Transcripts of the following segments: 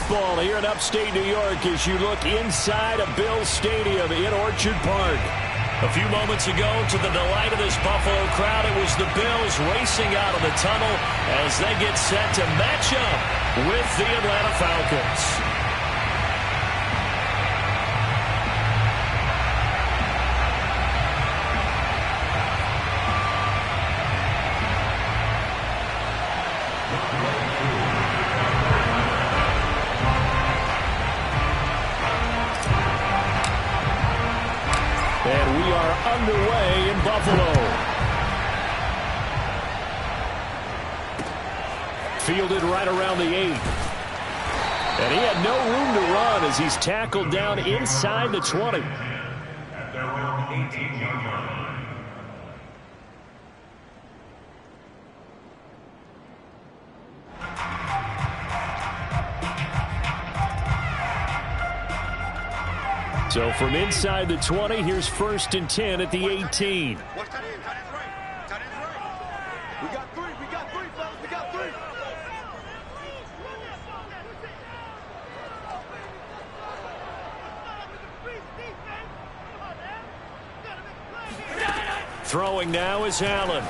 football here in upstate New York as you look inside of Bills Stadium in Orchard Park. A few moments ago, to the delight of this Buffalo crowd, it was the Bills racing out of the tunnel as they get set to match up with the Atlanta Falcons. And we are underway in Buffalo. Fielded right around the 8. And he had no room to run as he's tackled down inside the 20. At their own 18-yard line. So from inside the 20, here's 1st and 10 at the 18. Watch tight end right. Tight end right. We got three, fellas. We got three. Throwing now is Allen.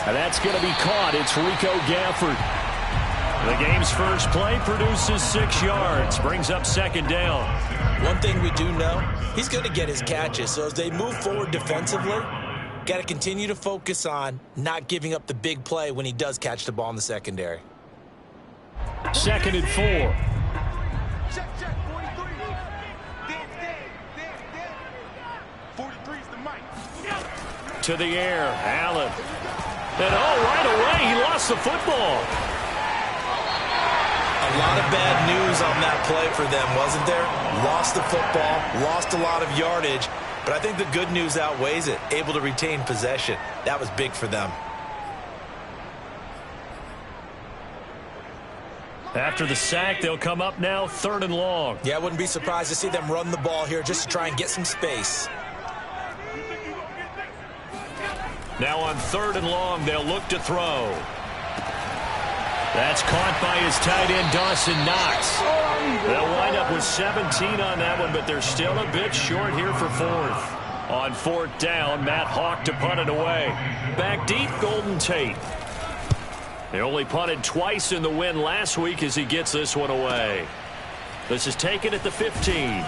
And that's going to be caught. It's Rico Gafford. The game's first play produces 6 yards, brings up 2nd down. One thing we do know, he's going to get his catches. So as they move forward defensively, got to continue to focus on not giving up the big play when he does catch the ball in the secondary. 2nd and 4. Check, 43. Dead. 43's the mic. To the air, Allen. And right away, he lost the football. A lot of bad news on that play for them, wasn't there? Lost the football, lost a lot of yardage, but I think the good news outweighs it. Able to retain possession. That was big for them. After the sack, they'll come up now 3rd and long. Yeah, I wouldn't be surprised to see them run the ball here just to try and get some space. Now on 3rd and long, they'll look to throw. That's caught by his tight end, Dawson Knox. They'll wind up with 17 on that one, but they're still a bit short here for 4th. On 4th down, Matt Hawk to punt it away. Back deep, Golden Tate. They only punted twice in the win last week as he gets this one away. This is taken at the 15. And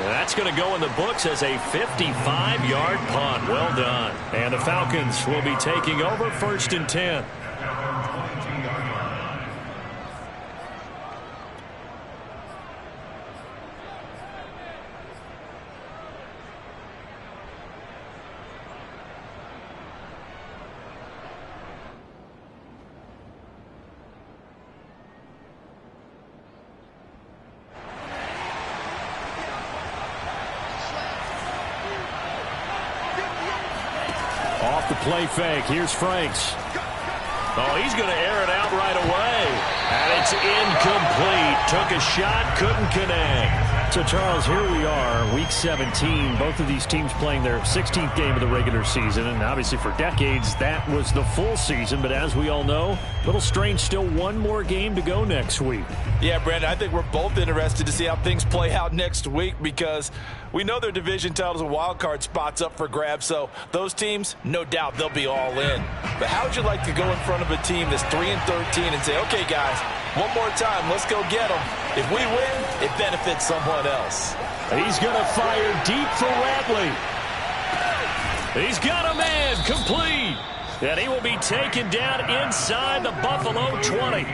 that's going to go in the books as a 55-yard punt. Well done. And the Falcons will be taking over 1st and 10. Off the play fake. Here's Franks. Oh, he's going to air it out right away. And it's incomplete. Took a shot, couldn't connect. So, Charles, here we are, Week 17. Both of these teams playing their 16th game of the regular season. And obviously for decades, that was the full season. But as we all know, a little strange, still one more game to go next week. Yeah, Brandon, I think we're both interested to see how things play out next week because we know their division titles and wild card spots up for grabs. So those teams, no doubt, they'll be all in. But how would you like to go in front of a team that's 3-13 and say, okay, guys, one more time, let's go get them. If we win, it benefits someone else. He's going to fire deep for Ratley. He's got a man, complete. And he will be taken down inside the Buffalo 20.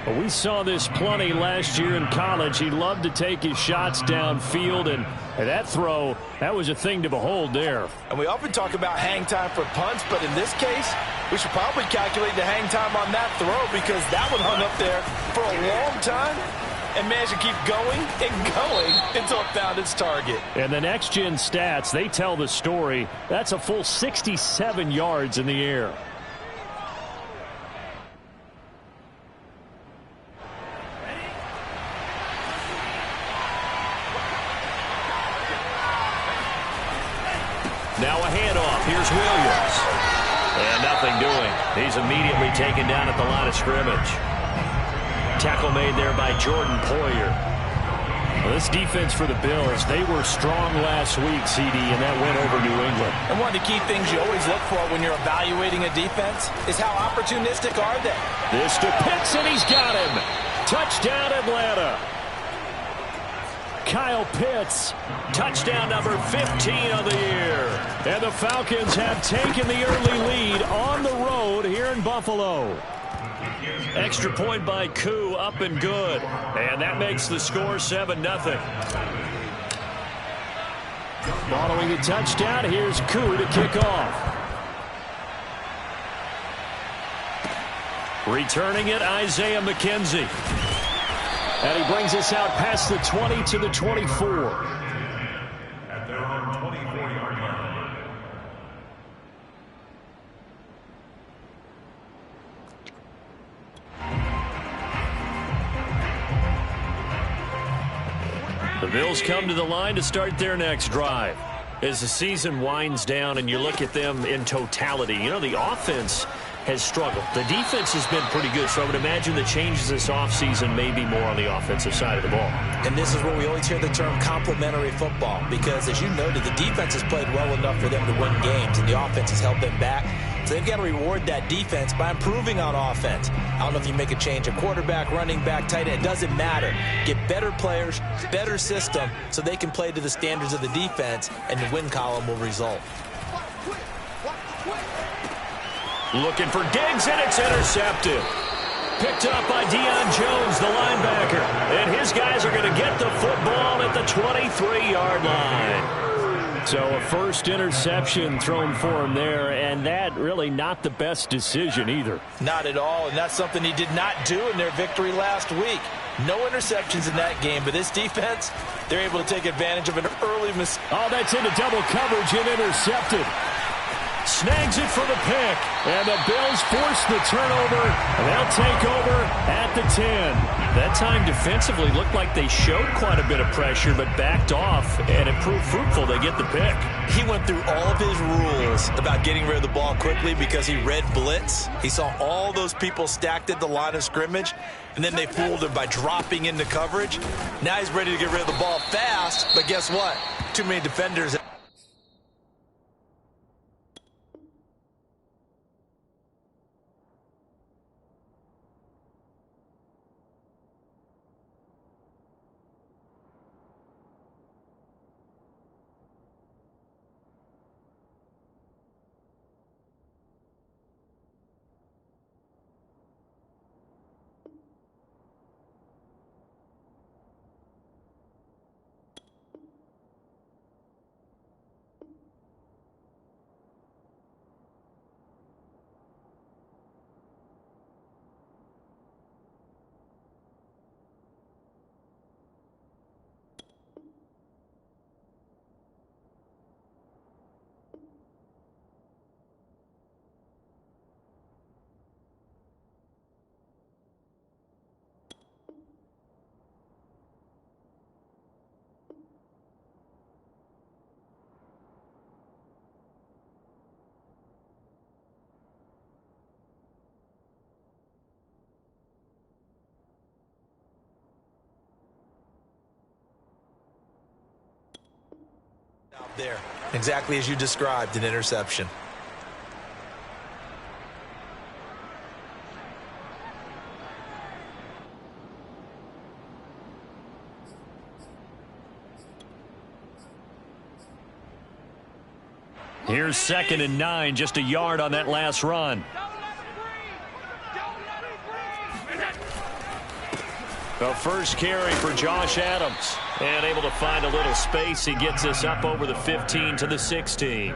Well, we saw this plenty last year in college. He loved to take his shots downfield, and that throw, that was a thing to behold there. And we often talk about hang time for punts, but in this case, we should probably calculate the hang time on that throw because that one hung up there for a long time and managed to keep going and going until it found its target. And the next-gen stats, they tell the story. That's a full 67 yards in the air. Now a handoff. Here's Williams. And nothing doing. He's immediately taken down at the line of scrimmage. Tackle made there by Jordan Poyer. Well, this defense for the Bills, they were strong last week, CD, and that went over New England. And one of the key things you always look for when you're evaluating a defense is how opportunistic are they. This to Pitts, and he's got him. Touchdown, Atlanta. Kyle Pitts, touchdown number 15 of the year. And the Falcons have taken the early lead on the road here in Buffalo. Extra point by Koo, up and good. And that makes the score 7-0. Following a touchdown, here's Koo to kick off. Returning it, Isaiah McKenzie. And he brings us out past the 20 to the 24. At their own 24-yard line. The Bills come to the line to start their next drive. As the season winds down and you look at them in totality, you know, the offense has struggled. The defense has been pretty good, so I would imagine the changes this offseason may be more on the offensive side of the ball. And this is where we always hear the term complementary football, because as you noted, the defense has played well enough for them to win games, and the offense has held them back. So they've got to reward that defense by improving on offense. I don't know if you make a change at quarterback, running back, tight end. It doesn't matter. Get better players, better system, so they can play to the standards of the defense, and the win column will result. Looking for Diggs, and it's intercepted. Picked up by Deion Jones, the linebacker. And his guys are going to get the football at the 23-yard line. So a first interception thrown for him there, and that really not the best decision either. Not at all, and that's something he did not do in their victory last week. No interceptions in that game, but this defense, they're able to take advantage of an early mistake. Oh, that's into double coverage and intercepted. Snags it for the pick, and the Bills force the turnover, and they'll take over at the 10. That time defensively looked like they showed quite a bit of pressure, but backed off, and it proved fruitful. They get the pick. He went through all of his rules about getting rid of the ball quickly because he read blitz. He saw all those people stacked at the line of scrimmage, and then they fooled him by dropping into coverage. Now he's ready to get rid of the ball fast, but guess what? Too many defenders. There, exactly as you described, an interception. Here's 2nd and 9, just a yard on that last run. The first carry for Josh Adams. And able to find a little space. He gets us up over the 15 to the 16.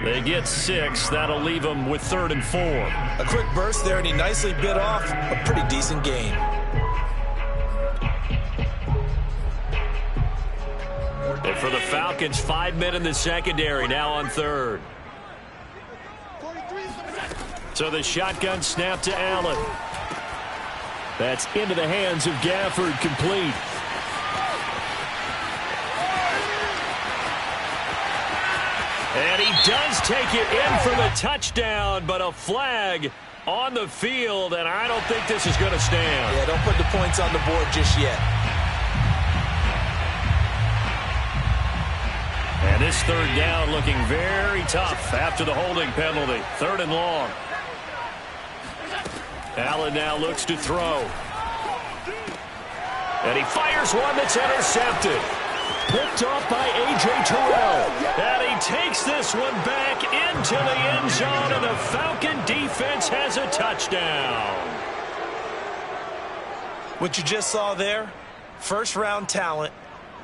They get 6. That'll leave them with 3rd and 4. A quick burst there, and he nicely bit off a pretty decent gain. And for the Falcons, 5 men in the secondary, now on 3rd. So the shotgun snap to Allen. That's into the hands of Gafford, complete. And he does take it in for the touchdown, but a flag on the field, and I don't think this is going to stand. Yeah, don't put the points on the board just yet. And this third down looking very tough after the holding penalty. 3rd and long. Allen now looks to throw. And he fires one that's intercepted. Picked off by A.J. Terrell. And he takes this one back into the end zone, and the Falcon defense has a touchdown. What you just saw there, first-round talent,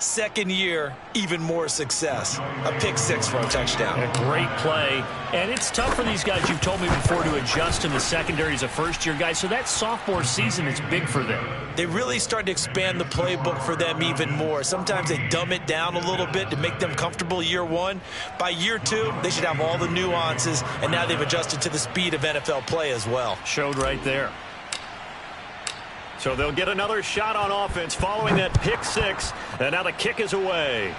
second year, even more success. A pick six for a touchdown. A great play. And it's tough for these guys, you've told me before, to adjust in the secondary as a first-year guy. So that sophomore season is big for them. They really start to expand the playbook for them even more. Sometimes they dumb it down a little bit to make them comfortable year one. By year two, they should have all the nuances, and now they've adjusted to the speed of NFL play as well. Showed right there. So they'll get another shot on offense following that pick six. And now the kick is away.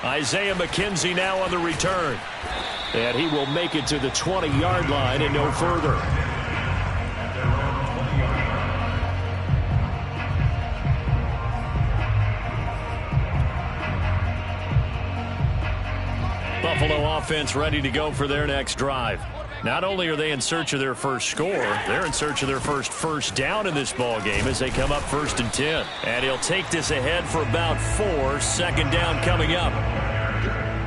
Isaiah McKenzie now on the return. And he will make it to the 20-yard line and no further. Buffalo offense ready to go for their next drive. Not only are they in search of their first score, they're in search of their first down in this ball game as they come up 1st and 10. And he'll take this ahead for about 4. 2nd down coming up.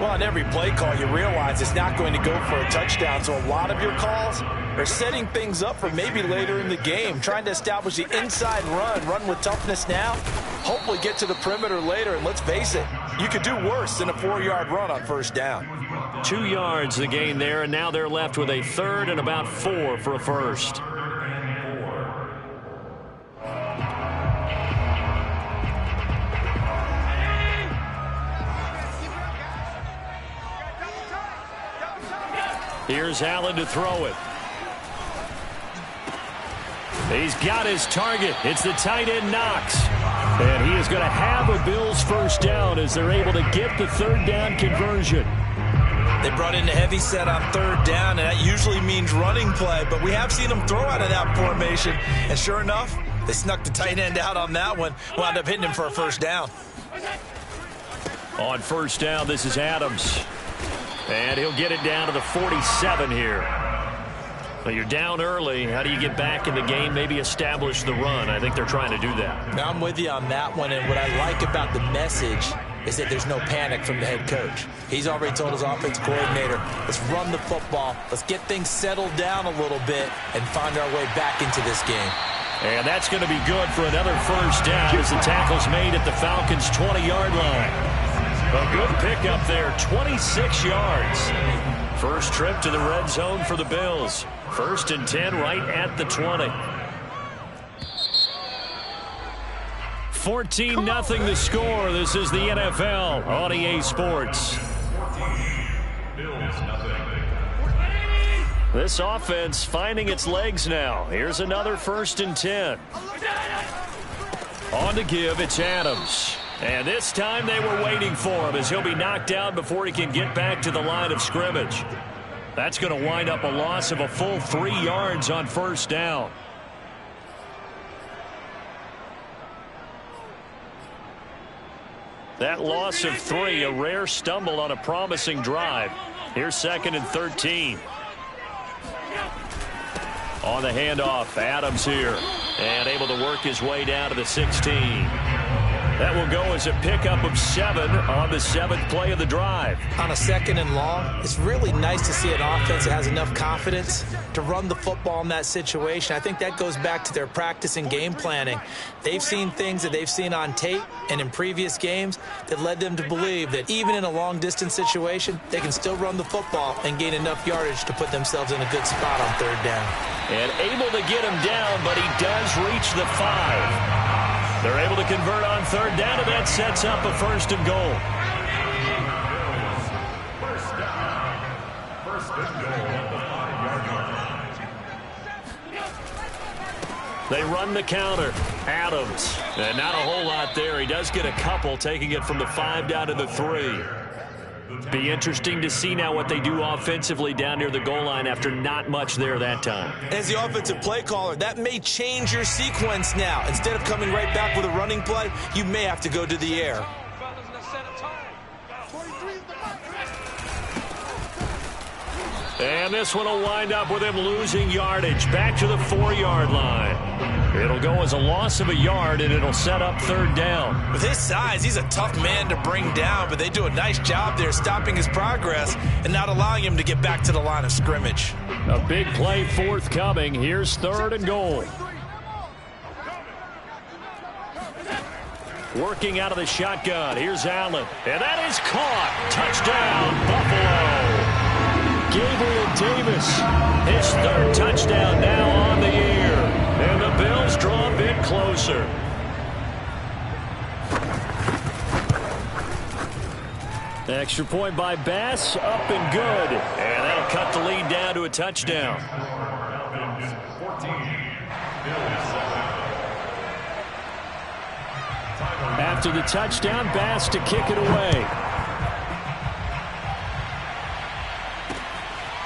Well, on every play call, you realize it's not going to go for a touchdown. So a lot of your calls are setting things up for maybe later in the game, trying to establish the inside run with toughness now, hopefully get to the perimeter later. And let's face it, you could do worse than a 4-yard run on 1st down. 2 yards the gain there, and now they're left with a 3rd and about 4 for a first. Here's Allen to throw it. He's got his target. It's the tight end Knox. And he is going to have a Bills first down as they're able to get the 3rd down conversion. They brought in a heavy set on 3rd down, and that usually means running play. But we have seen them throw out of that formation. And sure enough, they snuck the tight end out on that one. Wound up hitting him for a first down. On 1st down, this is Adams. And he'll get it down to the 47 here. Well, you're down early. How do you get back in the game, maybe establish the run? I think they're trying to do that. Now, I'm with you on that one, and what I like about the message is that there's no panic from the head coach. He's already told his offense coordinator, let's run the football, let's get things settled down a little bit and find our way back into this game. And that's going to be good for another first down as the tackle's made at the Falcons' 20-yard line. A good pickup there, 26 yards. First trip to the red zone for the Bills. 1st and 10 right at the 20. 14-0 the score. This is the NFL on EA Sports. This offense finding its legs now. Here's another 1st and 10. On to give, it's Adams. And this time they were waiting for him as he'll be knocked down before he can get back to the line of scrimmage. That's going to wind up a loss of a full 3 yards on 1st down. That loss of 3, a rare stumble on a promising drive. Here's 2nd and 13. On the handoff, Adams here. And able to work his way down to the 16. That will go as a pickup of 7 on the 7th play of the drive. On a 2nd and long, it's really nice to see an offense that has enough confidence to run the football in that situation. I think that goes back to their practice and game planning. They've seen things that they've seen on tape and in previous games that led them to believe that even in a long-distance situation, they can still run the football and gain enough yardage to put themselves in a good spot on 3rd down. And able to get him down, but he does reach the 5. They're able to convert on 3rd down, and that sets up a 1st and goal. They run the counter. Adams. And not a whole lot there. He does get a couple, taking it from the 5 down to the 3. Be interesting to see now what they do offensively down near the goal line after not much there that time. As the offensive play caller, that may change your sequence now. Instead of coming right back with a running play, you may have to go to the air. And this one will wind up with him losing yardage back to the 4-yard line. It'll go as a loss of a yard, and it'll set up 3rd down. With his size, he's a tough man to bring down, but they do a nice job there stopping his progress and not allowing him to get back to the line of scrimmage. A big play forthcoming. Here's 3rd and goal. Working out of the shotgun. Here's Allen. And that is caught. Touchdown, Buffalo. Gabriel Davis, his 3rd touchdown now on the year. And the Bills draw a bit closer. Extra point by Bass, up and good. And that'll cut the lead down to a touchdown. After the touchdown, Bass to kick it away.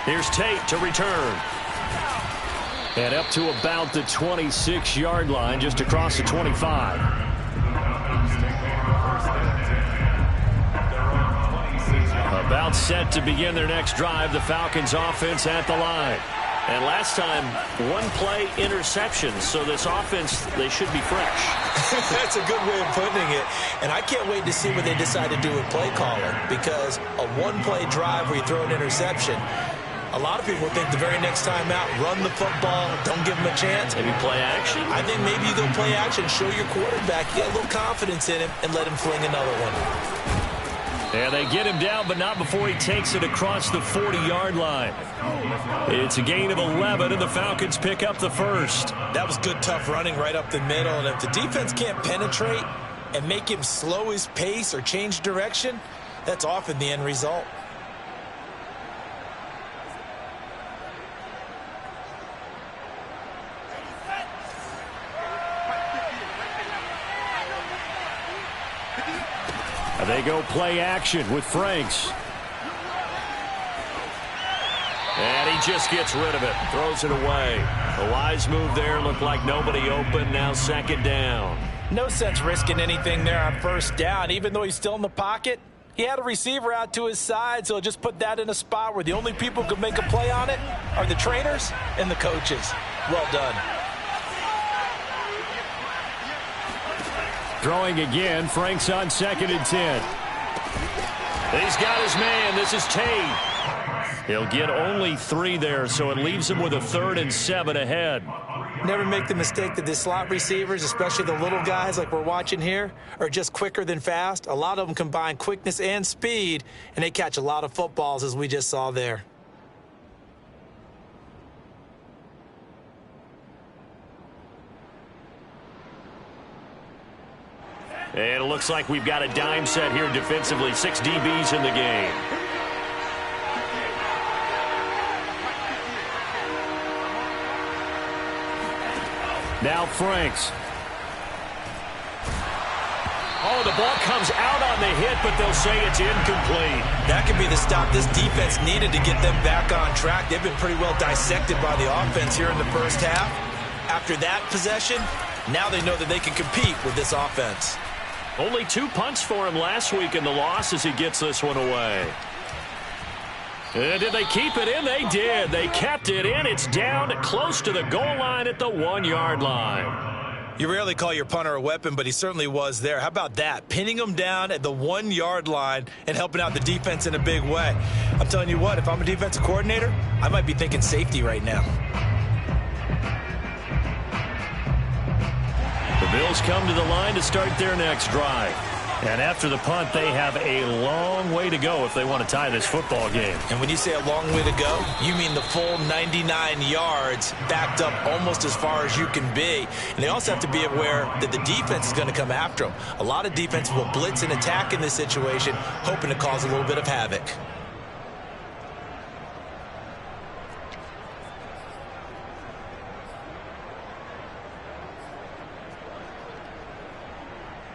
Here's Tate to return. And up to about the 26-yard line, just across the 25. About set to begin their next drive, the Falcons offense at the line. And last time, 1-play interception, so this offense, they should be fresh. That's a good way of putting it. And I can't wait to see what they decide to do with play calling, because a 1-play drive where you throw an interception, a lot of people think the very next time out, run the football, don't give them a chance. Maybe play action? I think maybe you go play action, show your quarterback, you get a little confidence in him, and let him fling another one. Yeah, they get him down, but not before he takes it across the 40-yard line. It's a gain of 11, and the Falcons pick up the 1st. That was good, tough running right up the middle, and if the defense can't penetrate and make him slow his pace or change direction, that's often the end result. They go play action with Franks. And he just gets rid of it, throws it away. A wise move there, looked like nobody open, now 2nd down. No sense risking anything there on 1st down, even though he's still in the pocket. He had a receiver out to his side, so just put that in a spot where the only people who can make a play on it are the trainers and the coaches. Well done. Throwing again, Franks on 2nd and 10. He's got his man. This is Tate. He'll get only 3 there, so it leaves him with a 3rd and 7 ahead. Never make the mistake that the slot receivers, especially the little guys like we're watching here, are just quicker than fast. A lot of them combine quickness and speed, and they catch a lot of footballs, as we just saw there. And it looks like we've got a dime set here defensively. 6 DBs in the game. Now Franks. Oh, the ball comes out on the hit, but they'll say it's incomplete. That could be the stop this defense needed to get them back on track. They've been pretty well dissected by the offense here in the 1st half. After that possession, now they know that they can compete with this offense. Only 2 punts for him last week in the loss as he gets this one away. And did they keep it in? They did. They kept it in. It's down close to the goal line at the 1-yard line. You rarely call your punter a weapon, but he certainly was there. How about that? Pinning him down at the 1-yard line and helping out the defense in a big way. I'm telling you what, if I'm a defensive coordinator, I might be thinking safety right now. The Bills come to the line to start their next drive. And after the punt, they have a long way to go if they want to tie this football game. And when you say a long way to go, you mean the full 99 yards backed up almost as far as you can be. And they also have to be aware that the defense is going to come after them. A lot of defense will blitz and attack in this situation, hoping to cause a little bit of havoc.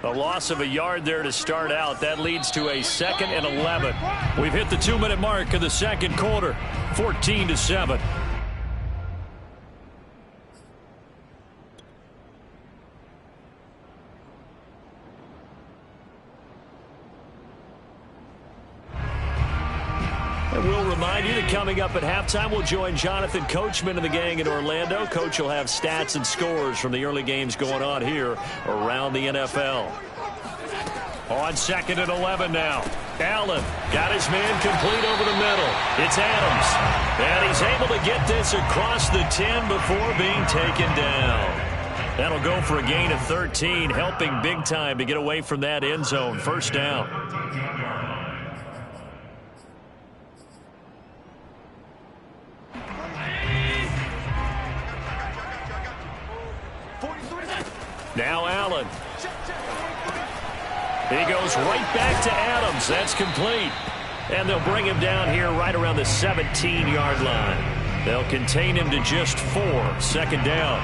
A loss of a yard there to start out. That leads to a 2nd and 11. We've hit the 2-minute mark of the second quarter. 14-7. And we'll remind you that coming up at halftime, we'll join Jonathan Coachman and the gang in Orlando. Coach will have stats and scores from the early games going on here around the NFL. On 2nd and 11 now. Allen got his man complete over the middle. It's Adams. And he's able to get this across the 10 before being taken down. That'll go for a gain of 13, helping big time to get away from that end zone. First down. Now Allen. He goes right back to Adams. That's complete. And they'll bring him down here right around the 17-yard line. They'll contain him to just 4. 2nd down.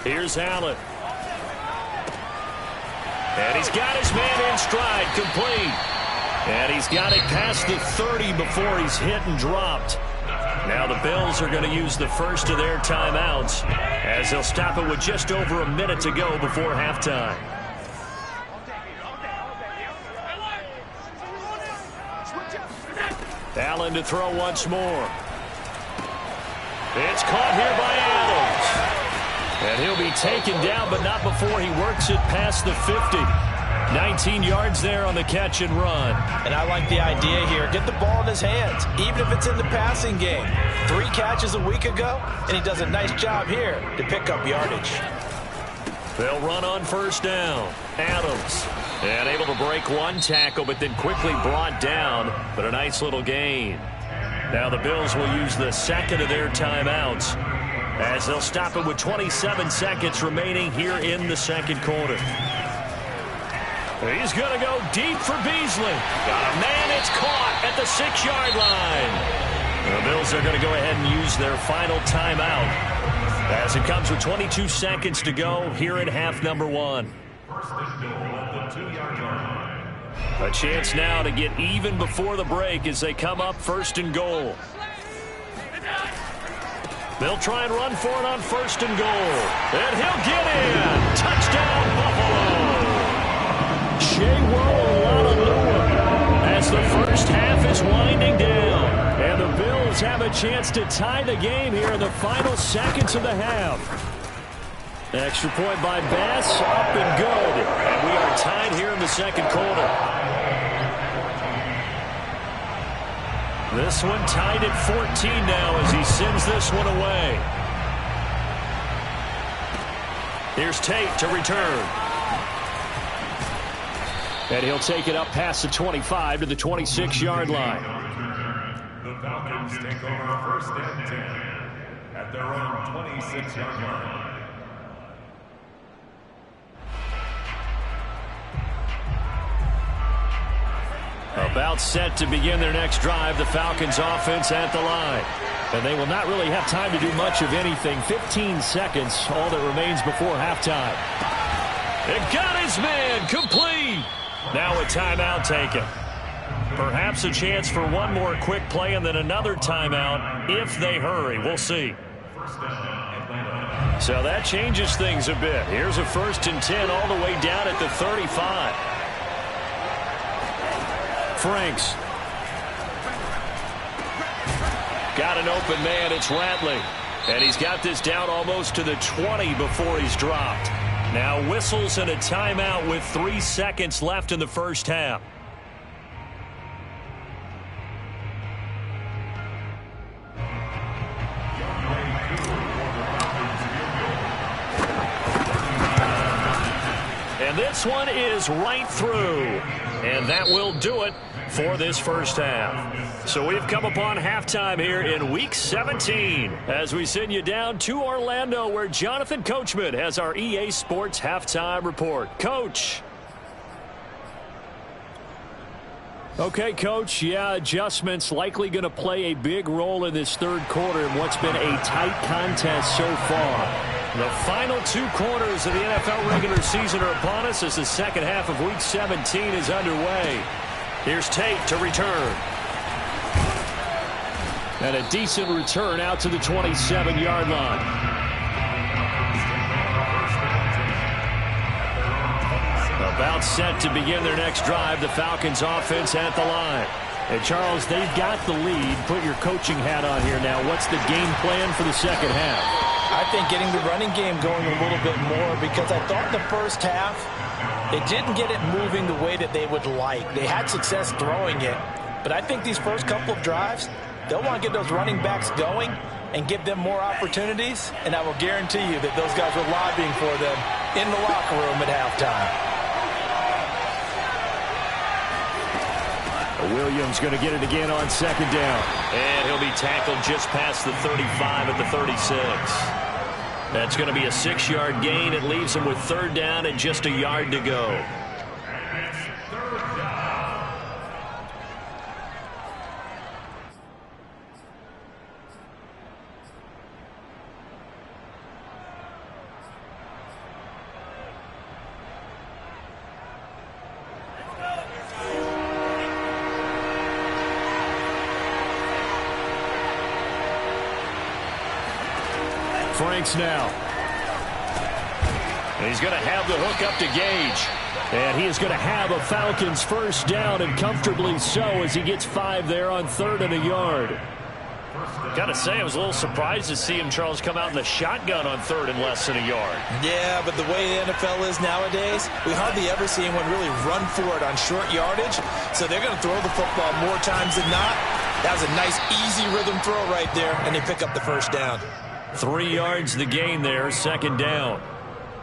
Here's Allen. And he's got his man in stride, complete. And he's got it past the 30 before he's hit and dropped. Now the Bills are going to use the first of their timeouts as they'll stop it with just over a minute to go before halftime. Allen to throw once more. It's caught here by Adams. And he'll be taken down, but not before he works it past the 50. 19 yards there on the catch and run. And I like the idea here. Get the ball in his hands, even if it's in the passing game. 3 catches a week ago, and he does a nice job here to pick up yardage. They'll run on first down. Adams. And able to break one tackle, but then quickly brought down. But a nice little gain. Now the Bills will use the second of their timeouts as they'll stop it with 27 seconds remaining here in the second quarter. He's going to go deep for Beasley. Got a man, it's caught at the 6-yard line. The Bills are going to go ahead and use their final timeout as it comes with 22 seconds to go here in half number 1. First and goal at the 2-yard line. A chance now to get even before the break as they come up first and goal. They'll try and run for it on first and goal. And he'll get in. Touchdown, Buffalo. Shea as the first half is winding down. And the Bills have a chance to tie the game here in the final seconds of the half. Extra point by Bass, up and good. And we are tied here in the second quarter. This one tied at 14 now as he sends this one away. Here's Tate to return. And he'll take it up past the 25 to the 26-yard line. The Falcons take over first and 10 at their own 26-yard line. About set to begin their next drive, the Falcons offense at the line. And they will not really have time to do much of anything. 15 seconds, all that remains before halftime. And got his man complete. Now a timeout taken. Perhaps a chance for one more quick play and then another timeout if they hurry. We'll see. So that changes things a bit. Here's a 1st and 10 all the way down at the 35. Franks. Got an open man. It's Ratley. And he's got this down almost to the 20 before he's dropped. Now whistles and a timeout with 3 seconds left in the first half. And this one is right through. And that will do it for this first half. So we've come upon halftime here in Week 17 as we send you down to Orlando where Jonathan Coachman has our EA Sports Halftime Report. Coach. Okay, Coach, yeah, adjustments likely going to play a big role in this third quarter in what's been a tight contest so far. The final 2 quarters of the NFL regular season are upon us as the second half of Week 17 is underway. Here's Tate to return. And a decent return out to the 27-yard line. About set to begin their next drive, the Falcons offense at the line. And Charles, they've got the lead. Put your coaching hat on here now. What's the game plan for the second half? I think getting the running game going a little bit more, because I thought the first half, they didn't get it moving the way that they would like. They had success throwing it, but I think these first couple of drives, they'll want to get those running backs going and give them more opportunities, and I will guarantee you that those guys were lobbying for them in the locker room at halftime. Williams going to get it again on second down. And he'll be tackled just past the 35 at the 36. That's going to be a 6-yard gain. It leaves him with third down and just a yard to go. Franks now. And he's going to have the hook up to Gage. And he is going to have a Falcons first down, and comfortably so, as he gets 5 there on 3rd and a yard. Got to say, I was a little surprised to see him, Charles, come out in the shotgun on 3rd and less than a yard. Yeah, but the way the NFL is nowadays, we hardly ever see anyone really run for it on short yardage. So they're going to throw the football more times than not. That was a nice, easy rhythm throw right there, and they pick up the first down. 3 yards the gain there, second down.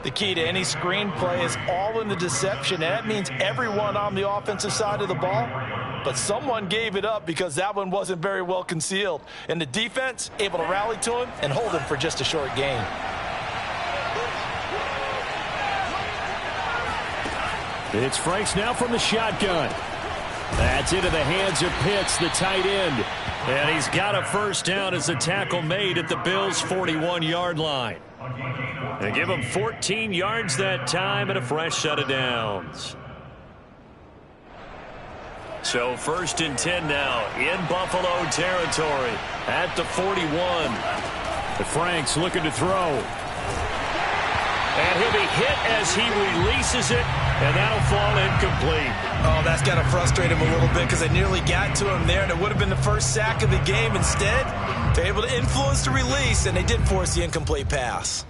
The key to any screen play is all in the deception, and that means everyone on the offensive side of the ball. But someone gave it up because that one wasn't very well concealed. And the defense able to rally to him and hold him for just a short gain. It's Franks now from the shotgun. That's into the hands of Pitts, the tight end. And he's got a first down as the tackle made at the Bills' 41-yard line. They give him 14 yards that time and a fresh set of downs. So 1st and 10 now in Buffalo territory at the 41. Franks looking to throw. And he'll be hit as he releases it, and that'll fall incomplete. Oh, that's got to frustrate him a little bit because they nearly got to him there, and it would have been the first sack of the game. Instead, they're able to influence the release, and they did force the incomplete pass.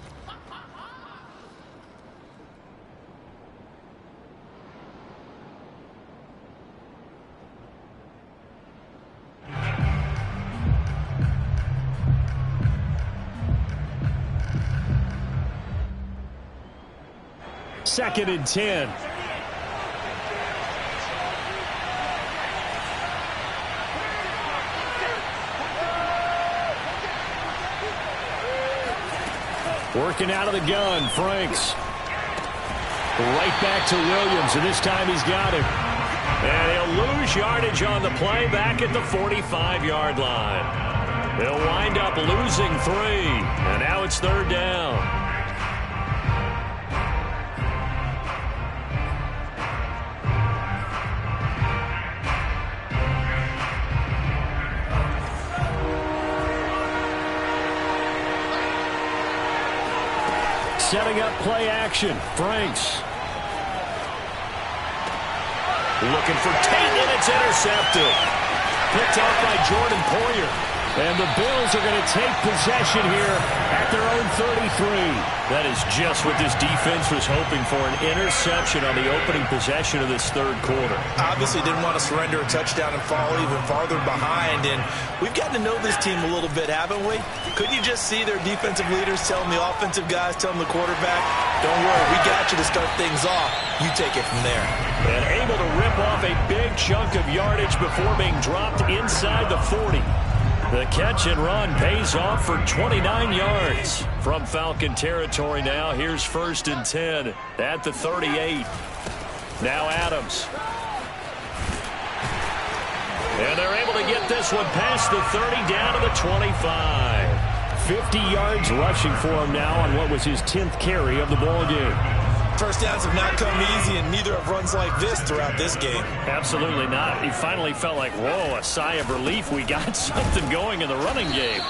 Second and 10. Working out of the gun, Franks. Right back to Williams, and this time he's got it. And he'll lose yardage on the play back at the 45-yard line. They'll wind up losing 3, and now it's third down. Setting up play action. Franks. Looking for Tate, and it's intercepted. Picked off by Jordan Poyer. And the Bills are going to take possession here at their own 33. That is just what this defense was hoping for, an interception on the opening possession of this third quarter. Obviously didn't want to surrender a touchdown and fall even farther behind. And we've gotten to know this team a little bit, haven't we? Couldn't you just see their defensive leaders telling the offensive guys, telling the quarterback, don't worry, we got you to start things off. You take it from there. And able to rip off a big chunk of yardage before being dropped inside the 40. The catch and run pays off for 29 yards from Falcon territory now. Here's 1st and 10 at the 38. Now Adams. And they're able to get this one past the 30 down to the 25. 50 yards rushing for him now on what was his 10th carry of the ball game. First downs have not come easy, and neither have runs like this throughout this game. Absolutely not. He finally felt like, whoa, a sigh of relief. We got something going in the running game.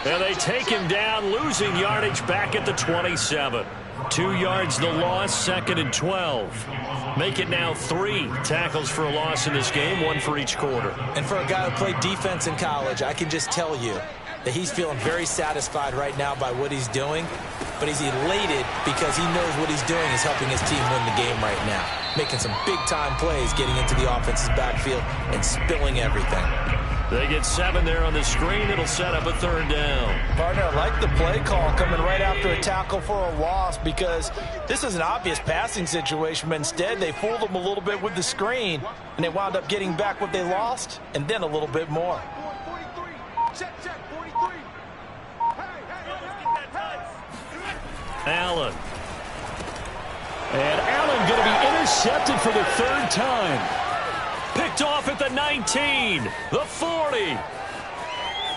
And they take him down, losing yardage back at the 27. 2 yards the loss, 2nd and 12. Make it now 3 tackles for a loss in this game, 1 for each quarter. And for a guy who played defense in college, I can just tell you that he's feeling very satisfied right now by what he's doing. But he's elated because he knows what he's doing is helping his team win the game right now. Making some big-time plays, getting into the offense's backfield and spilling everything. They get 7 there on the screen. It'll set up a 3rd down. Partner, I like the play call coming right after a tackle for a loss because this is an obvious passing situation, but instead they fooled them a little bit with the screen, and they wound up getting back what they lost and then a little bit more. 43. Check, 43. Allen. And Allen going to be intercepted for the 3rd time. Picked off at the 19, the 40,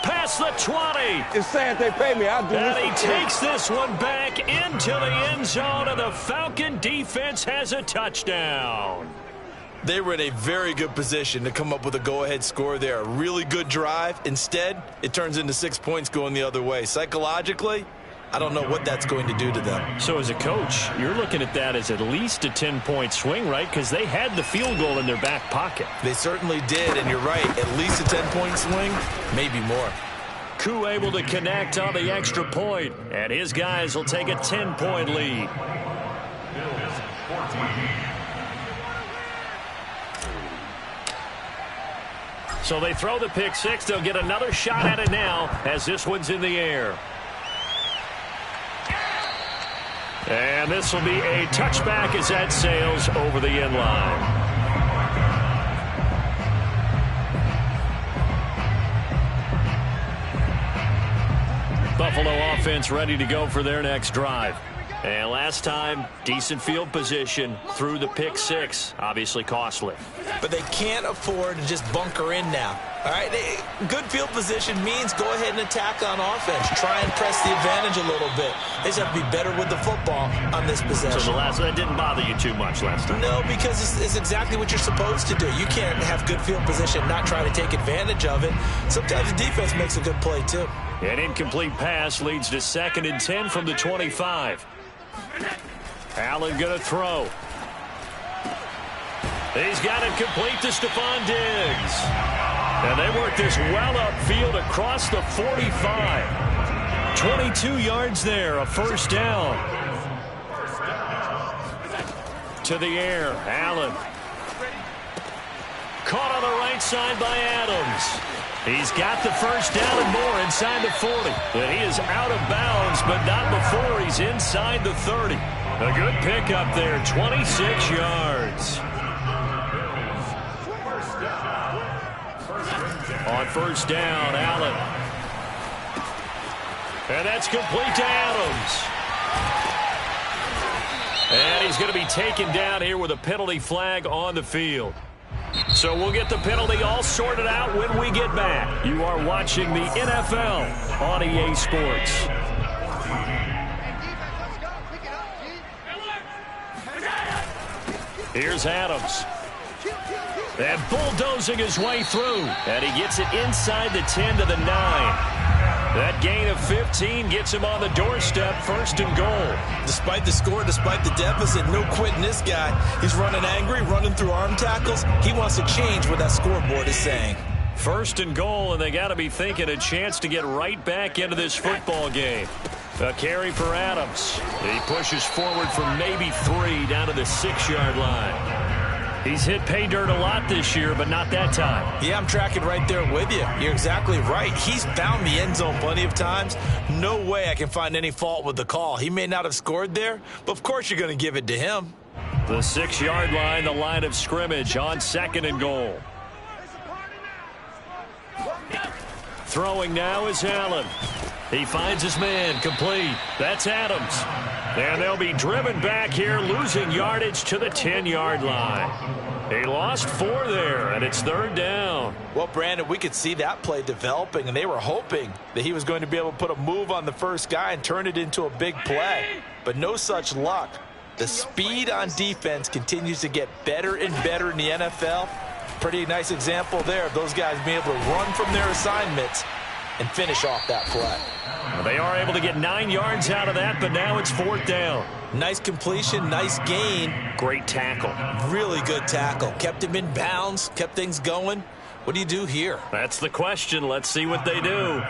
past the 20. It's sad they pay me. I'll do And this. he takes this one back into the end zone, and the Falcon defense has a touchdown. They were in a very good position to come up with a go-ahead score there. A really good drive. Instead, it turns into 6 points going the other way. Psychologically, I don't know what that's going to do to them. So as a coach, you're looking at that as at least a 10-point swing, right? Because they had the field goal in their back pocket. They certainly did, and you're right. At least a 10-point swing, maybe more. Koo able to connect on the extra point, and his guys will take a 10-point lead. So they throw the pick six. They'll get another shot at it now as this one's in the air. And this will be a touchback as that sails over the end line. Buffalo offense ready to go for their next drive. And last time, decent field position through the pick six. Obviously costly. But they can't afford to just bunker in now. All right, good field position means go ahead and attack on offense. Try and press the advantage a little bit. They just have to be better with the football on this possession. So that didn't bother you too much last time? No, because it's exactly what you're supposed to do. You can't have good field position and not try to take advantage of it. Sometimes the defense makes a good play, too. An incomplete pass leads to 2nd and 10 from the 25. Allen going to throw. He's got it complete to Stephon Diggs. And they work this well upfield across the 45. 22 yards there, a 1st down. To the air, Allen. Caught on the right side by Adams. He's got the 1st down and more inside the 40. But he is out of bounds, but not before he's inside the 30. A good pickup there, 26 yards. On 1st down, Allen. And that's complete to Adams. And he's going to be taken down here with a penalty flag on the field. So we'll get the penalty all sorted out when we get back. You are watching the NFL on EA Sports. Here's Adams. And bulldozing his way through. And he gets it inside the 10 to the 9. That gain of 15 gets him on the doorstep, 1st and goal. Despite the score, despite the deficit, no quitting this guy. He's running angry, running through arm tackles. He wants to change what that scoreboard is saying. 1st and goal, and they got to be thinking a chance to get right back into this football game. A carry for Adams. He pushes forward for maybe 3 down to the 6-yard line. He's hit pay dirt a lot this year, but not that time. Yeah, I'm tracking right there with you. You're exactly right. He's found the end zone plenty of times. No way I can find any fault with the call. He may not have scored there, but of course you're going to give it to him. The 6-yard line, the line of scrimmage on 2nd and goal. Throwing now is Allen. He finds his man, complete. That's Adams. And they'll be driven back here, losing yardage to the 10-yard line. He lost 4 there, and it's 3rd down. Well, Brandon, we could see that play developing, and they were hoping that he was going to be able to put a move on the first guy and turn it into a big play. But no such luck. The speed on defense continues to get better and better in the NFL. Pretty nice example there of those guys being able to run from their assignments and finish off that play. Well, they are able to get 9 yards out of that, but now it's 4th down. Nice completion, nice gain. Great tackle. Really good tackle. Kept him in bounds, kept things going. What do you do here? That's the question. Let's see what they do.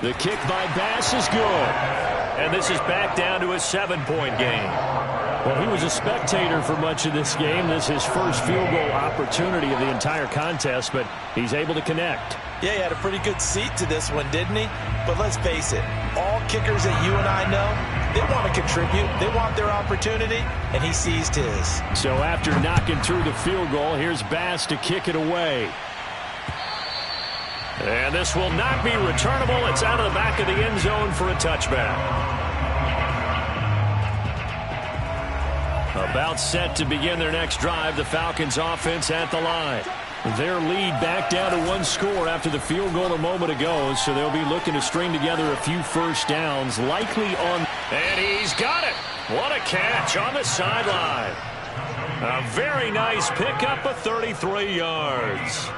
The kick by Bass is good. And this is back down to a 7-point game. Well, he was a spectator for much of this game. This is his first field goal opportunity of the entire contest, but he's able to connect. Yeah, he had a pretty good seat to this one, didn't he? But let's face it, all kickers that you and I know, they want to contribute. They want their opportunity, and he seized his. So after knocking through the field goal, here's Bass to kick it away. And this will not be returnable. It's out of the back of the end zone for a touchback. About set to begin their next drive, the Falcons offense at the line. Their lead back down to 1 score after the field goal a moment ago, so they'll be looking to string together a few first downs, likely on... And he's got it! What a catch on the sideline. A very nice pickup of 33 yards.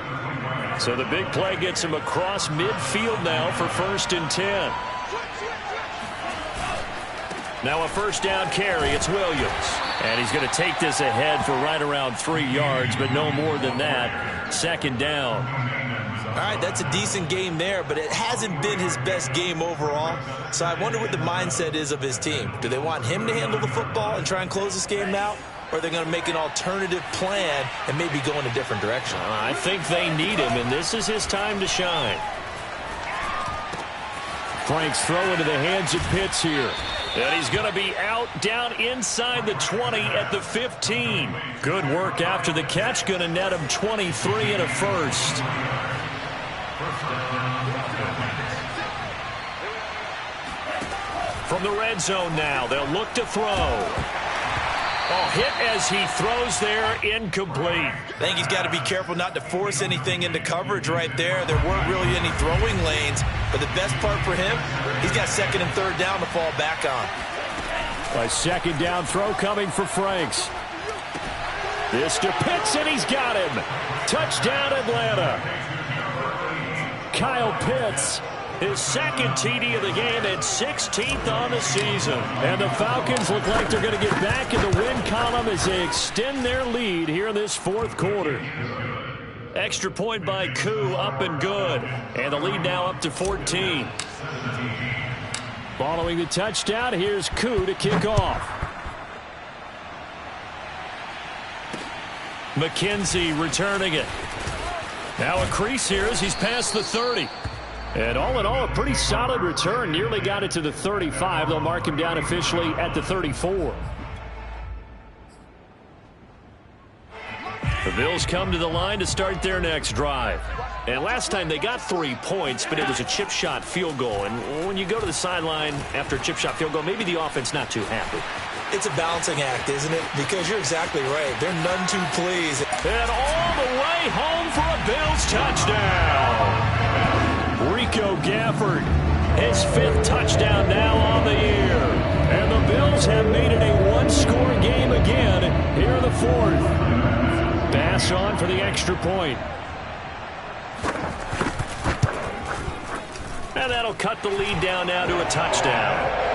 So the big play gets him across midfield now for 1st and 10. Now a first down carry. It's Williams. And he's going to take this ahead for right around 3 yards, but no more than that. 2nd down. All right, that's a decent game there, but it hasn't been his best game overall. So I wonder what the mindset is of his team. Do they want him to handle the football and try and close this game out? Or are they going to make an alternative plan and maybe go in a different direction? I think they need him, and this is his time to shine. Frank's throw into the hands of Pitts here. And he's going to be out down inside the 20 at the 15. Good work after the catch. Going to net him 23 and a first. From the red zone now, they'll look to throw. Oh, hit as he throws there, incomplete. I think he's got to be careful not to force anything into coverage right there. There weren't really any throwing lanes, but the best part for him, he's got 2nd and 3rd down to fall back on. A 2nd down throw coming for Franks. This to Pitts, and he's got him. Touchdown, Atlanta. Kyle Pitts, his 2nd TD of the game and 16th on the season. And the Falcons look like they're going to get back in the win column as they extend their lead here in this 4th quarter. Extra point by Koo, up and good. And the lead now up to 14. Following the touchdown, here's Koo to kick off. McKenzie returning it. Now a crease here as he's past the 30. And all in all, a pretty solid return. Nearly got it to the 35. They'll mark him down officially at the 34. The Bills come to the line to start their next drive. And last time they got 3 points, but it was a chip shot field goal. And when you go to the sideline after a chip shot field goal, maybe the offense not too happy. It's a balancing act, isn't it? Because you're exactly right. They're none too pleased. And all the way home for a Bills touchdown. Rico Gafford, his 5th touchdown now on the year. And the Bills have made it a 1-score game again here in the 4th. Bass on for the extra point. And that'll cut the lead down now to a touchdown.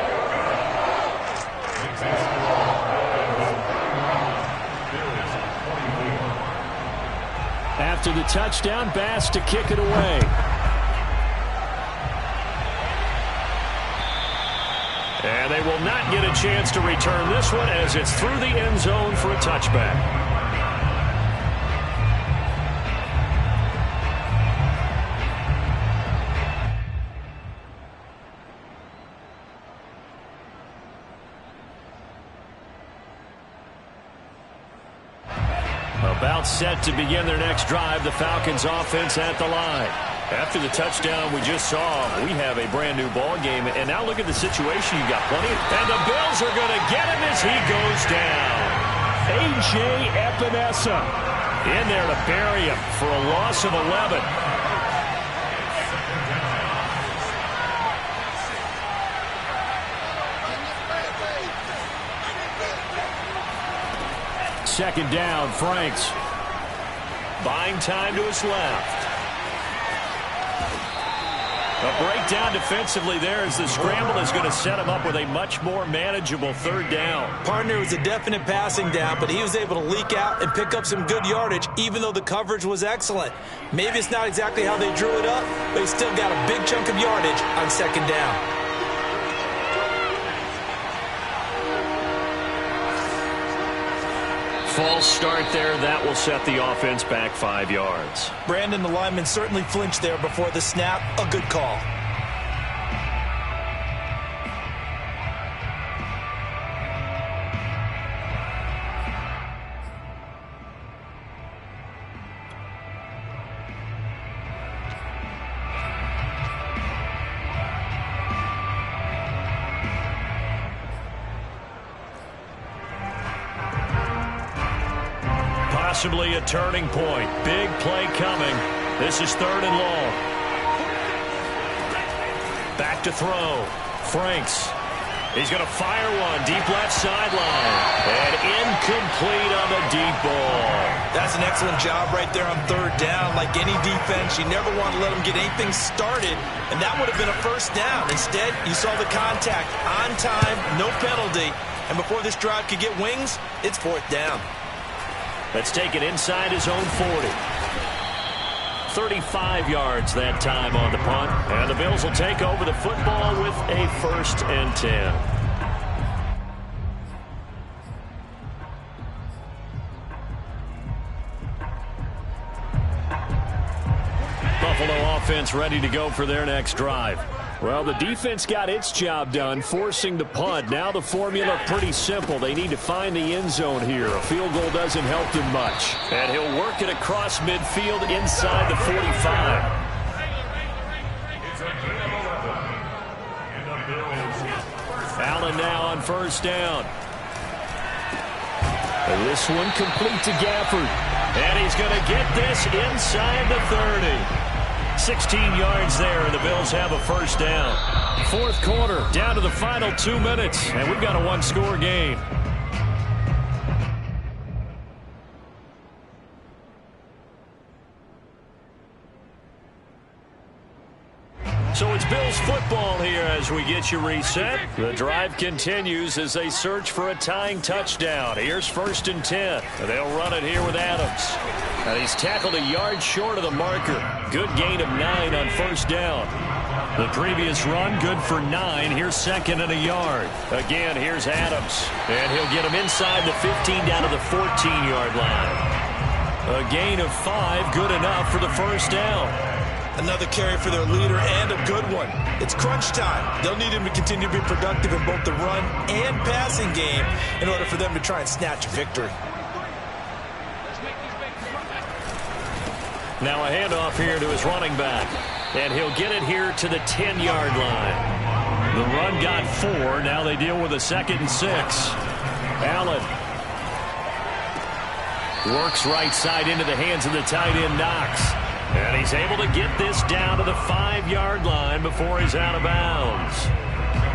After the touchdown, Bass to kick it away. And they will not get a chance to return this one as it's through the end zone for a touchback. About set to begin their next drive, the Falcons offense at the line. After the touchdown we just saw, we have a brand new ball game. And now look at the situation. You got plenty. And the Bills are going to get him as he goes down. A.J. Epinesa in there to bury him for a loss of 11. Second down, Franks. Buying time to his left. A breakdown defensively there as the scramble is going to set him up with a much more manageable third down. Partner was a definite passing down, but he was able to leak out and pick up some good yardage, even though the coverage was excellent. Maybe it's not exactly how they drew it up, but he still got a big chunk of yardage on second down. False start there. That will set the offense back 5 yards. Brandon, the lineman certainly flinched there before the snap. A good call. Possibly a turning point. Big play coming. This is third and long. Back to throw. Franks. He's going to fire one. Deep left sideline. And incomplete on the deep ball. That's an excellent job right there on third down. Like any defense, you never want to let them get anything started, and that would have been a first down. Instead, you saw the contact on time, no penalty, and before this drive could get wings, it's fourth down. Let's take it inside his own 40. 35 yards that time on the punt. And the Bills will take over the football with a 1st and 10. Buffalo offense ready to go for their next drive. Well, the defense got its job done, forcing the punt. Now the formula pretty simple. They need to find the end zone here. A field goal doesn't help them much. And he'll work it across midfield inside the 45. Allen now on first down. And this one complete to Gafford. And he's going to get this inside the 30. 16 yards there, and the Bills have a first down. Fourth quarter, down to the final 2 minutes, and we've got a one-score game. So it's Bills football here as we get you reset. The drive continues as they search for a tying touchdown. Here's 1st and 10. And they'll run it here with Adams. And he's tackled a yard short of the marker. Good gain of 9 on first down. The previous run, good for 9. Here's 2nd and a yard. Again, here's Adams. And he'll get him inside the 15 down to the 14-yard line. A gain of 5, good enough for the first down. Another carry for their leader, and a good one. It's crunch time. They'll need him to continue to be productive in both the run and passing game in order for them to try and snatch a victory. Now a handoff here to his running back. And he'll get it here to the 10-yard line. The run got 4. Now they deal with a 2nd and 6. Allen works right side into the hands of the tight end, Knox. And he's able to get this down to the 5-yard line before he's out of bounds.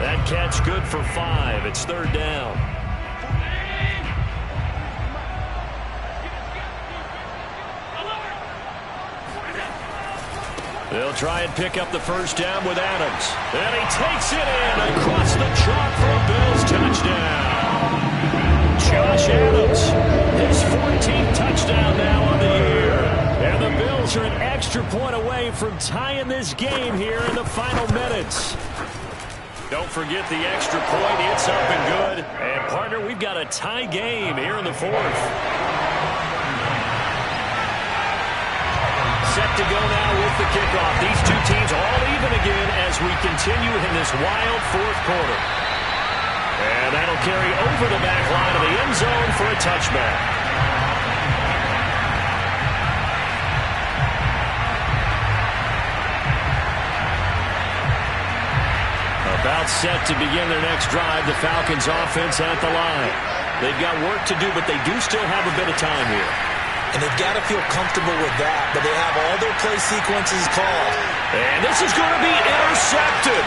That catch good for 5. It's third down. They'll try and pick up the first down with Adams. And he takes it in across the chalk for a Bills touchdown. Josh Adams, his 14th touchdown now on the year. And the Bills are an extra point away from tying this game here in the final minutes. Don't forget the extra point. It's up and good. And, partner, we've got a tie game here in the 4th. Set to go now with the kickoff. These two teams all even again as we continue in this wild 4th quarter. And that'll carry over the back line of the end zone for a touchback. set to begin their next drive. The Falcons offense at the line. They've got work to do, but they do still have a bit of time here. And they've got to feel comfortable with that, but they have all their play sequences called. And this is going to be intercepted.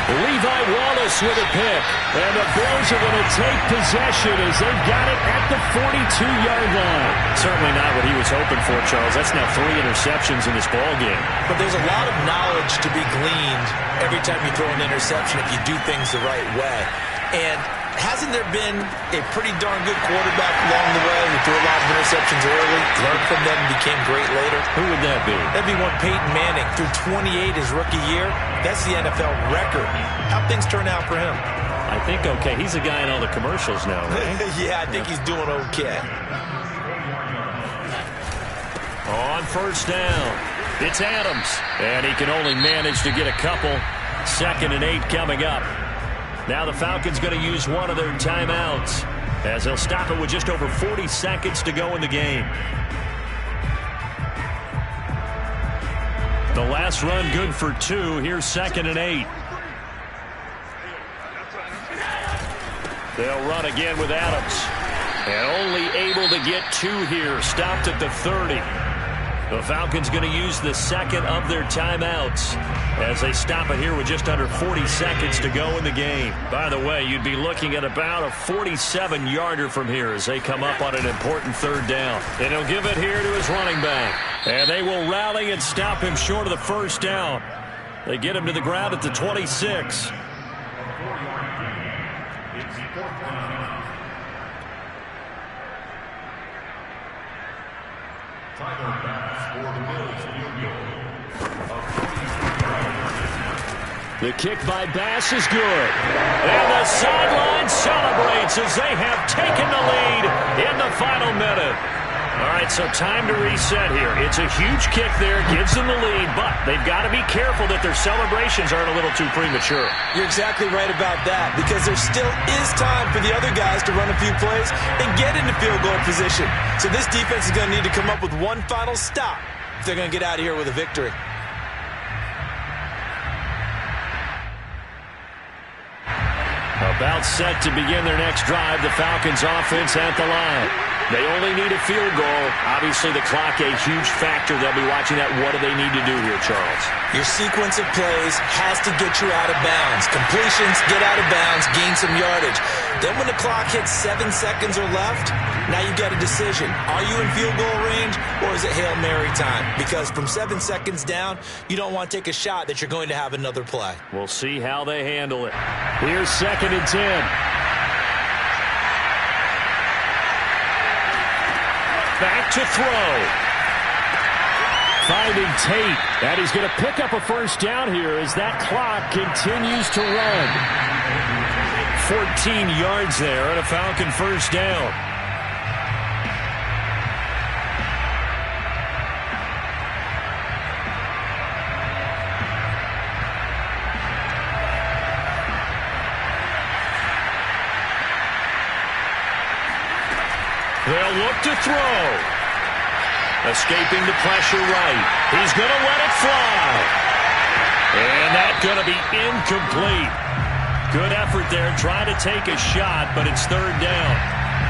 Levi Wallace with a pick. And the Bills are going to take possession as they've got it at the 42-yard line. Certainly not what he was hoping for, Charles. That's now 3 interceptions in this ballgame. But there's a lot of knowledge to be gleaned every time you throw an interception if you do things the right way. And hasn't there been a pretty darn good quarterback along the way who threw a lot of interceptions early, learned from them, and became great later? Who would that be? That'd be one Peyton Manning. Threw 28 his rookie year. That's the NFL record. How'd things turn out for him? I think okay. He's a guy in all the commercials now, right? Yeah, I think he's doing okay. On first down, it's Adams. And he can only manage to get a couple. 2nd and 8 coming up. Now the Falcons going to use one of their timeouts as they'll stop it with just over 40 seconds to go in the game. The last run good for 2. Here's 2nd and 8. They'll run again with Adams. And only able to get 2 here. Stopped at the 30. The Falcons going to use the 2nd of their timeouts as they stop it here with just under 40 seconds to go in the game. By the way, you'd be looking at about a 47-yarder from here as they come up on an important 3rd down. And he'll give it here to his running back. And they will rally and stop him short of the 1st down. They get him to the ground at the 26. The kick by Bass is good. And the sideline celebrates as they have taken the lead in the final minute. All right, so time to reset here. It's a huge kick there, gives them the lead, but they've got to be careful that their celebrations aren't a little too premature. You're exactly right about that, because there still is time for the other guys to run a few plays and get into field goal position. So this defense is going to need to come up with one final stop if they're going to get out of here with a victory. About set to begin their next drive, the Falcons offense at the line. They only need a field goal. Obviously, the clock a huge factor. They'll be watching that. What do they need to do here, Charles? Your sequence of plays has to get you out of bounds. Completions, get out of bounds, gain some yardage. Then when the clock hits 7 seconds or left, now you've got a decision. Are you in field goal range, or is it Hail Mary time? Because from 7 seconds down, you don't want to take a shot that you're going to have another play. We'll see how they handle it. Here's 2nd and 10. Back to throw. Finding Tate. And he's going to pick up a 1st down here as that clock continues to run. 14 yards there and a Falcon 1st down. They'll look to throw. Escaping the pressure right. He's going to let it fly. And that's going to be incomplete. Good effort there, trying to take a shot, but it's 3rd down.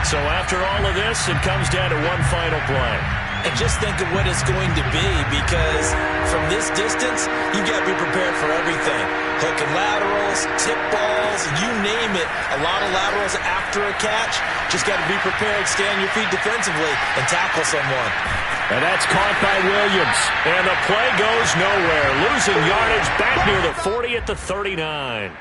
So after all of this, it comes down to one final play. And just think of what it's going to be, because from this distance, you've got to be prepared for everything. Hook and laterals, tip balls, you name it. A lot of laterals after a catch. Just got to be prepared, stay on your feet defensively, and tackle someone. And that's caught by Williams. And the play goes nowhere. Losing yardage back near the 40 at the 39.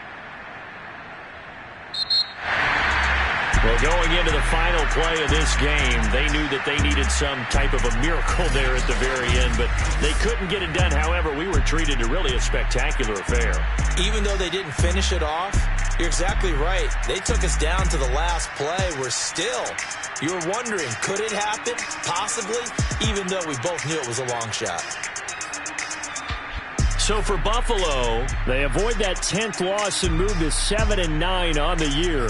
Well, going into the final play of this game, they knew that they needed some type of a miracle there at the very end, but they couldn't get it done. However, we were treated to really a spectacular affair. Even though they didn't finish it off, you're exactly right. They took us down to the last play. We're still, you were wondering, could it happen? Possibly, even though we both knew it was a long shot. So for Buffalo, they avoid that 10th loss and move to 7-9 on the year.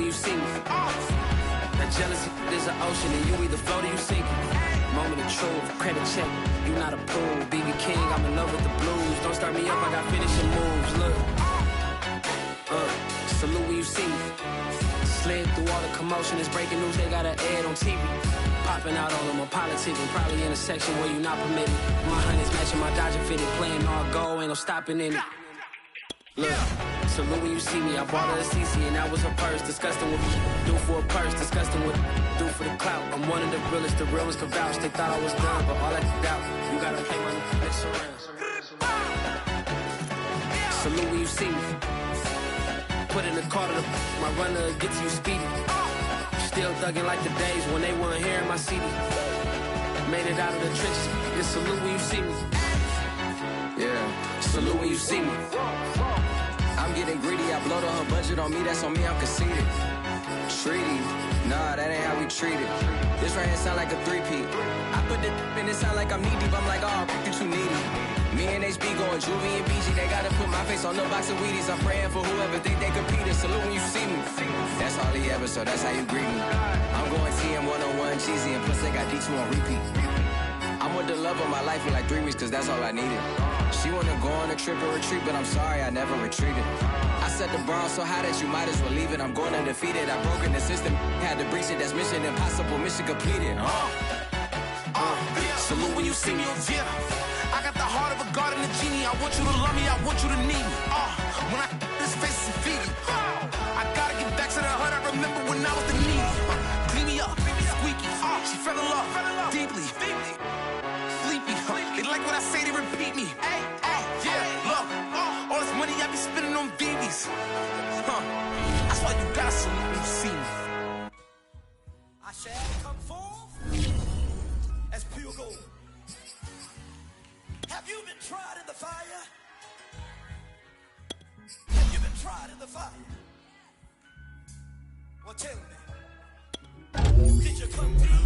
you see me. That jealousy is an ocean, and you either float or you sink. Moment of truth, credit check, you not approved. BB King, I'm in love with the blues. Don't start me up, I got finishing moves. Look, salute when you see me. Slid through all the commotion, it's breaking news, they got an ad on TV. Popping out on them, I'm politicking, probably in a section where you not permitted. My honey's matching my Dodger fitted, playing all go, ain't no stopping in it. Look, salute when you see me, I bought her a CC and that was her purse. Disgusting what do for a purse, disgusting what do for the clout. I'm one of the realest, the realest could vouch. They thought I was done, but all I doubt, you gotta pay my next around. Salute when you see me. Put in the car to my runner gets you speedy. Still thugging like the days when they weren't hearing my CD. Made it out of the trenches. It's salute when you see me. Yeah, salute when you see me. I'm getting greedy, I blowed on her budget on me, that's on me, I'm conceited. Treaty, nah, that ain't how we treat it. This right here sound like a three-peat. I put the in it sound like I'm knee-deep, I'm like, oh, you too needy. Me and HB going Juvie and BG, they gotta put my face on the box of Wheaties. I'm praying for whoever think they competed. Salute when you see me. That's all he ever, so that's how you greet me. I'm going TM 101 cheesy, and plus they got D2 on repeat. I'm with the love of my life for like 3 weeks, cause that's all I needed. She wanna go on a trip or retreat, but I'm sorry, I never retreated. I set the bar so high that you might as well leave it. I'm going undefeated, I've broken the system, had to breach it, that's mission impossible, mission completed. Salute when you see me, yeah. I got the heart of a god and a genie. I want you to love me, I want you to need me. When I this face is feeding, I gotta get back to the hood. I remember when I was the needy. Clean me up, squeaky. She fell in love deeply. Sleepy. They like what I say, they repeat me. Yeah, look, all this money I be spending on BBs. That's why you gotta salute when you see me. I shall come forth as pure gold. Have you been tried in the fire? Have you been tried in the fire? Well, tell me, did you come through?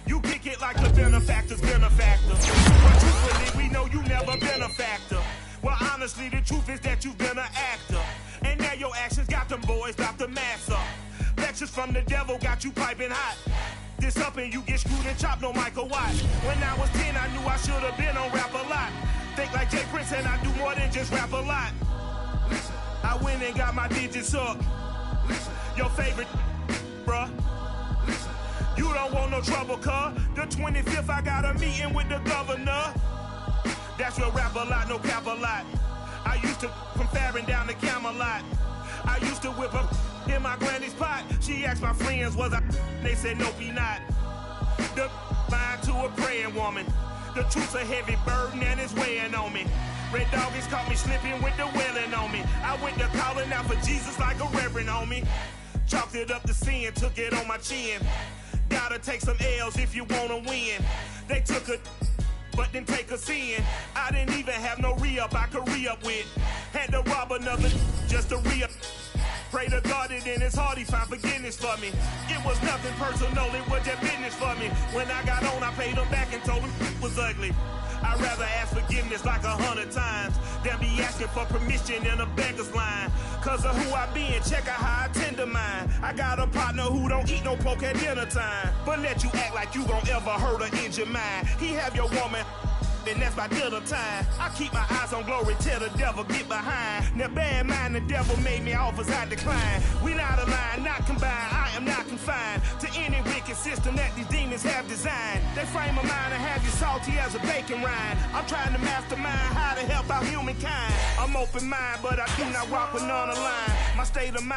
You kick it like the benefactor's benefactor. But truthfully, we know you never been a factor. Well, honestly, the truth is that you've been an actor. And now your actions got them boys about to mass up. Lectures from the devil got you piping hot. This up and you get screwed and chopped, no Michael Watt. When I was 10, I knew I should have been on rap a lot. Think like Jay Prince and I do more than just rap a lot. I went and got my digits up. Your favorite, bruh. You don't want no trouble, cuz. The 25th, I got a meeting with the governor. That's your rap a lot, no cap a lot. I used to from Farron down to Camelot. I used to whip up in my granny's pot. She asked my friends, was I? They said, nope, he not. The line to a praying woman. The truth's a heavy burden and it's weighing on me. Red Doggies caught me slipping with the wailing on me. I went to calling out for Jesus like a reverend on me. Chalked it up to sin, took it on my chin. Gotta take some L's if you wanna win. They took a but didn't take us in. I didn't even have no re-up I could re-up with. Had to rob another just to re-up. Pray to God that in his heart he found forgiveness for me. It was nothing personal, it was just business for me. When I got on, I paid him back and told him it was ugly. I'd rather ask forgiveness like 100 times than be asking for permission in a beggar's line. Cause of who I be and check out how I tend to mine. I got a partner who don't eat no pork at dinner time, but let you act like you gon' ever hurt or injure mine. He have your woman, and that's my dinner time. I keep my eyes on glory till the devil get behind. Now bad mind, the devil made me offers I decline. We not aligned, not combined, I am not confined to any wicked system that these demons have designed. They frame a mind and have you salty as a bacon rind. I'm trying to mastermind how to help out humankind. I'm open mind, but I do not walk with none aligned. My state of mind